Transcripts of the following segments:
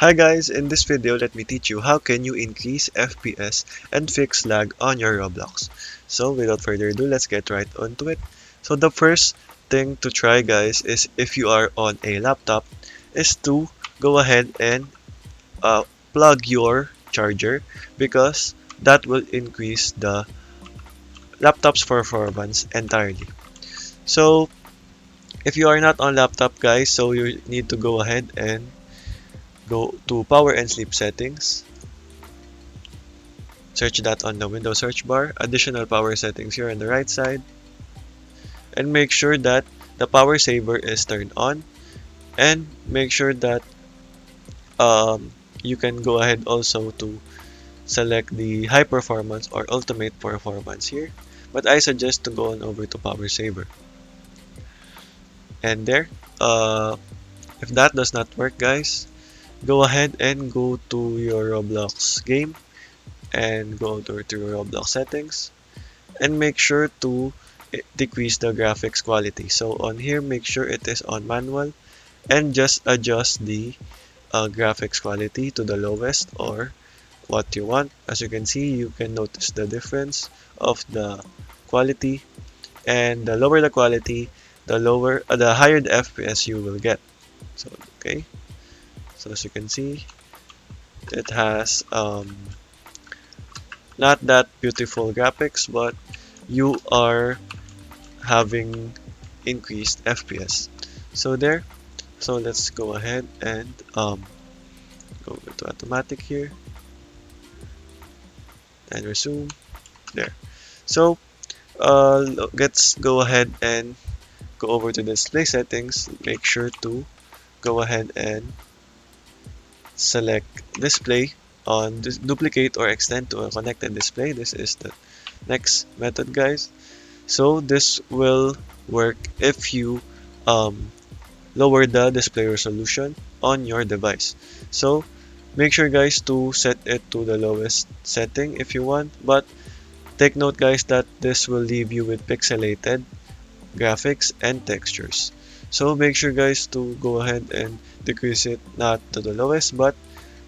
Hi guys, in this video let me teach you how can you increase FPS and fix lag on your Roblox. So without further ado, let's get right onto it. So the first thing to try guys is if you are on a laptop is to go ahead and plug your charger because that will increase the laptop's performance entirely. So if you are not on laptop guys, so you need to go ahead and go to power and sleep settings. Search that on the Windows search bar, additional power settings here on the right side, and make sure that the power saver is turned on, and make sure that you can go ahead also to select the high performance or ultimate performance here, but I suggest to go on over to power saver. And there, if that does not work guys, go ahead and go to your Roblox game and go over to your Roblox settings and make sure to decrease the graphics quality. So on here, make sure it is on manual and just adjust the graphics quality to the lowest or what you want. As you can see, you can notice the difference of the quality, and the lower the quality, the higher the FPS you will get. So okay, so as you can see, it has not that beautiful graphics, but you are having increased FPS. So there. So let's go ahead and go to automatic here and resume. There. So let's go ahead and go over to display settings. Make sure to go ahead and select display on this duplicate or extend to a connected display. This is the next method, guys. So this will work if you um, lower the display resolution on your device. So make sure guys to set it to the lowest setting if you want, but take note guys that this will leave you with pixelated graphics and textures. So make sure guys to go ahead and decrease it not to the lowest but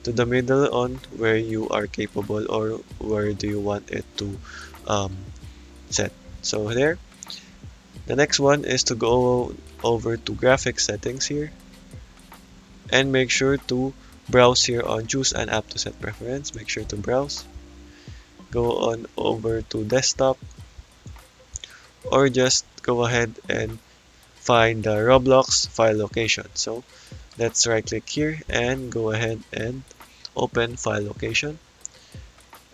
to the middle on where you are capable or where do you want it to um, set. So there. The next one is to go over to graphics settings here and make sure to browse here on choose an app to set preference. Make sure to browse. Go on over to desktop or just go ahead and find the Roblox file location. So let's right click here and go ahead and open file location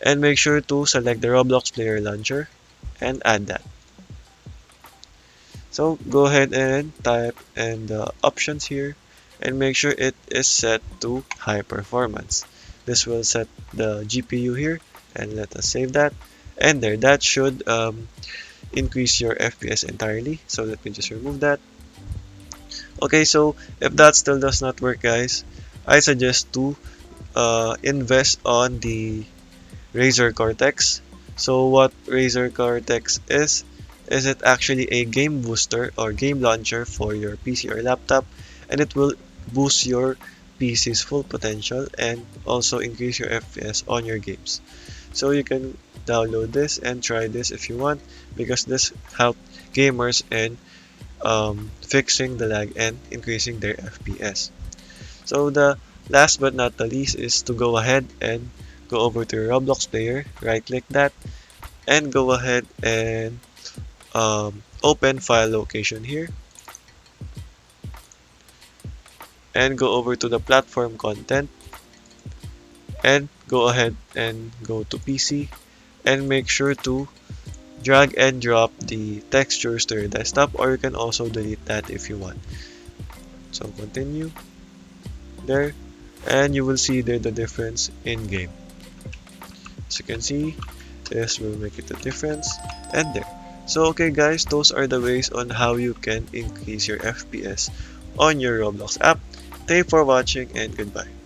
and make sure to select the Roblox player launcher and add that. So go ahead and type in the options here and make sure it is set to high performance. This will set the GPU here, and let us save that. And there, that should increase your FPS entirely. So let me just remove that. Okay, so if that still does not work guys, I suggest to invest on the Razer Cortex. So what Razer Cortex is it actually a game booster or game launcher for your PC or laptop, and it will boost your PC's full potential and also increase your FPS on your games. So you can download this and try this if you want, because this helps gamers in fixing the lag and increasing their FPS. So the last but not the least is to go ahead and go over to your Roblox player, right click that, and go ahead and open file location here and go over to the platform content and go ahead and go to PC and make sure to drag and drop the textures to your desktop, or you can also delete that if you want. So continue there and you will see there the difference in game. As you can see, this will make it a difference, and there. So okay guys, those are the ways on how you can increase your FPS on your Roblox app. Thank you for watching and goodbye.